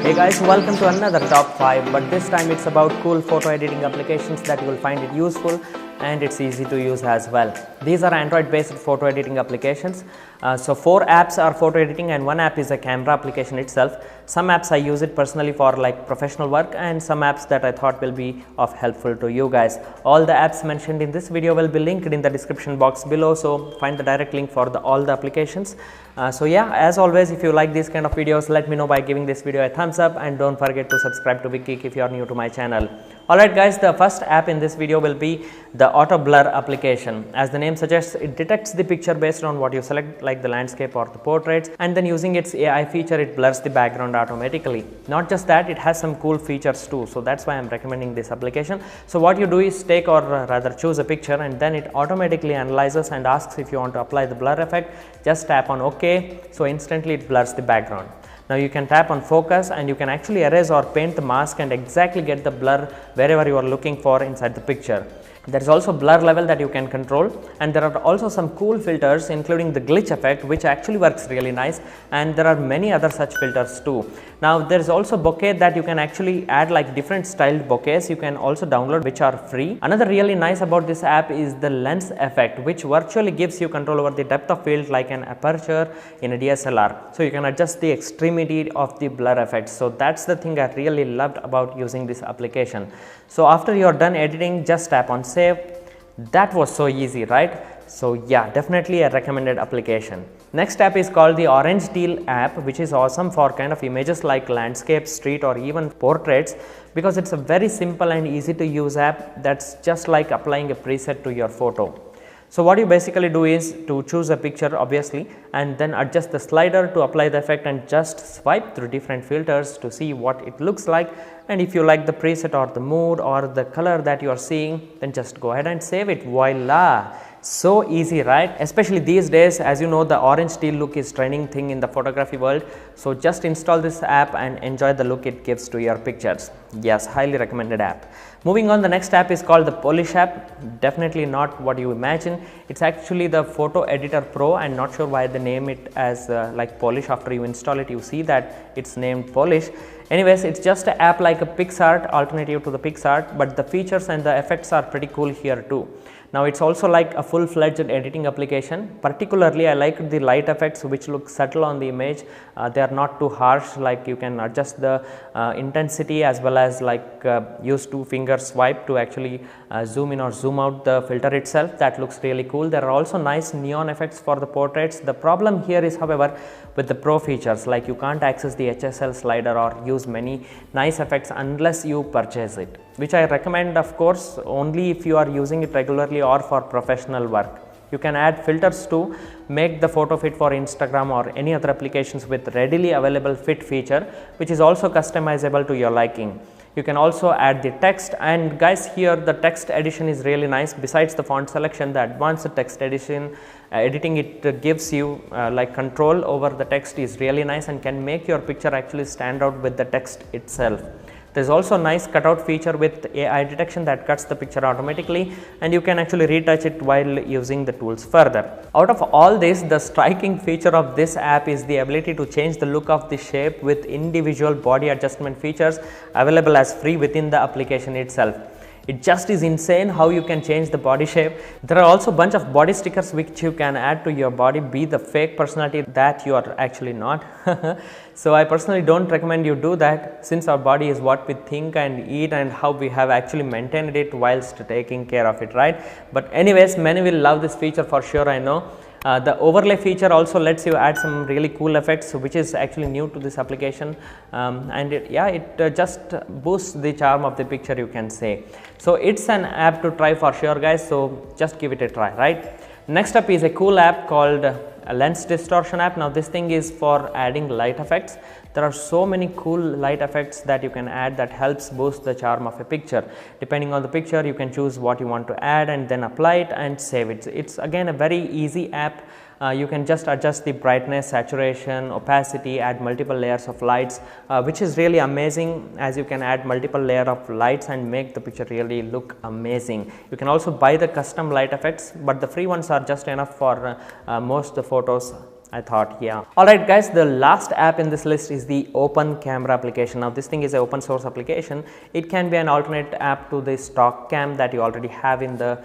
Hey guys, welcome to another top 5, but this time it's about cool photo editing applications that you will find it useful and it's easy to use as well. These are Android based photo editing applications. So 4 apps are photo editing and 1 app is a camera application itself. Some apps I use it personally for like professional work and some apps that I thought will be of helpful to you guys. All the apps mentioned in this video will be linked in the description box below, so find the direct link for all the applications. So yeah, as always, if you like these kind of videos, let me know by giving this video a thumbs up and don't forget to subscribe to VicGeek if you are new to my channel. Alright guys, the first app in this video will be the auto blur application. As the name suggests, it detects the picture based on what you select, like the landscape or the portraits, and then using its AI feature it blurs the background automatically. Not just that, it has some cool features too, so that's why I'm recommending this application. So what you do is take or rather choose a picture and then it automatically analyzes and asks if you want to apply the blur effect. Just tap on OK, so instantly it blurs the background. Now you can tap on focus and you can actually erase or paint the mask and exactly get the blur wherever you are looking for inside the picture. There is also blur level that you can control, and there are also some cool filters including the glitch effect, which actually works really nice, and there are many other such filters too. Now there is also bokeh that you can actually add, like different styled bokehs you can also download, which are free. Another really nice about this app is the lens effect, which virtually gives you control over the depth of field like an aperture in a DSLR. So you can adjust the extremity of the blur effect. So that's the thing I really loved about using this application. So after you are done editing, just tap on save. That was so easy, right? So yeah, definitely a recommended application. Next app is called the Orange Teal app, which is awesome for kind of images like landscape, street or even portraits, because it's a very simple and easy to use app that's just like applying a preset to your photo. So what you basically do is to choose a picture obviously and then adjust the slider to apply the effect and just swipe through different filters to see what it looks like, and if you like the preset or the mood or the color that you are seeing, then just go ahead and save it. Voila! So easy, right? Especially these days, as you know, the orange teal look is trending thing in the photography world. So just install this app and enjoy the look it gives to your pictures. Yes, highly recommended app. Moving on, the next app is called the Polish app. Definitely not what you imagine. It's actually the Photo Editor Pro, and not sure why they name it as like Polish. After you install it, you see that it's named Polish. Anyways, it's just an app like a PicsArt, alternative to the PicsArt, but the features and the effects are pretty cool here too. Now it's also like a full-fledged editing application. Particularly I like the light effects which look subtle on the image. They are not too harsh, like you can adjust the intensity as well as like use 2-finger swipe to actually zoom in or zoom out the filter itself. That looks really cool. There are also nice neon effects for the portraits. The problem here is, however, with the pro features, like you can't access the HSL slider or use many nice effects unless you purchase it, which I recommend of course only if you are using it regularly or for professional work. You can add filters to make the photo fit for Instagram or any other applications with readily available fit feature, which is also customizable to your liking. You can also add the text, and guys, here the text edition is really nice. Besides the font selection, the advanced text edition editing it gives you like control over the text is really nice and can make your picture actually stand out with the text itself. There is also a nice cutout feature with AI detection that cuts the picture automatically, and you can actually retouch it while using the tools further. Out of all this, the striking feature of this app is the ability to change the look of the shape with individual body adjustment features available as free within the application itself. It just is insane how you can change the body shape. There are also a bunch of body stickers which you can add to your body, be the fake personality that you are actually not. So I personally don't recommend you do that, since our body is what we think and eat and how we have actually maintained it whilst taking care of it, right? But anyways, many will love this feature for sure, I know. The overlay feature also lets you add some really cool effects, which is actually new to this application, and it just boosts the charm of the picture, you can say. So it's an app to try for sure guys, so just give it a try, right? Next up is a cool app called a lens distortion app. Now this thing is for adding light effects. There are so many cool light effects that you can add that helps boost the charm of a picture. Depending on the picture, you can choose what you want to add and then apply it and save it. It's again a very easy app. You can just adjust the brightness, saturation, opacity, add multiple layers of lights, which is really amazing, as you can add multiple layer of lights and make the picture really look amazing. You can also buy the custom light effects, but the free ones are just enough for most of the photos I thought, yeah. Alright guys, the last app in this list is the Open Camera application. Now this thing is an open source application. It can be an alternate app to the stock cam that you already have in the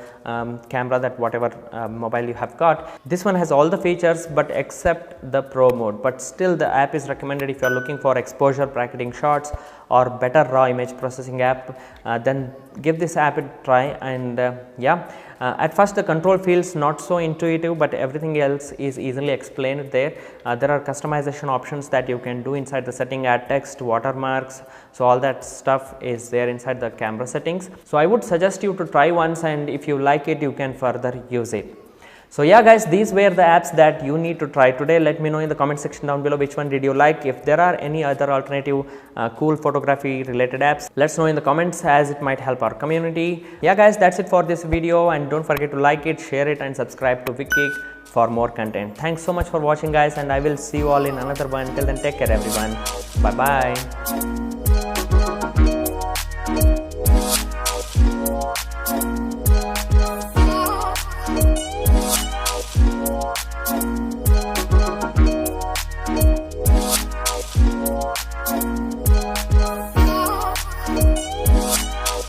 camera, that whatever mobile you have got. This one has all the features but except the Pro mode, but still the app is recommended if you are looking for exposure bracketing shots or better raw image processing app. Then give this app a try, and at first the control feels not so intuitive, but everything else is easily explained there. There are customization options that you can do inside the setting, add text, watermarks, so all that stuff is there inside the camera settings. So I would suggest you to try once, and if you like it you can further use it. So yeah guys, these were the apps that you need to try today. Let me know in the comment section down below which one did you like. If there are any other alternative cool photography related apps, let's know in the comments, as it might help our community. Yeah guys, that's it for this video, and don't forget to like it, share it and subscribe to VicGeek for more content. Thanks so much for watching guys, and I will see you all in another one. Till then, take care everyone. Bye bye.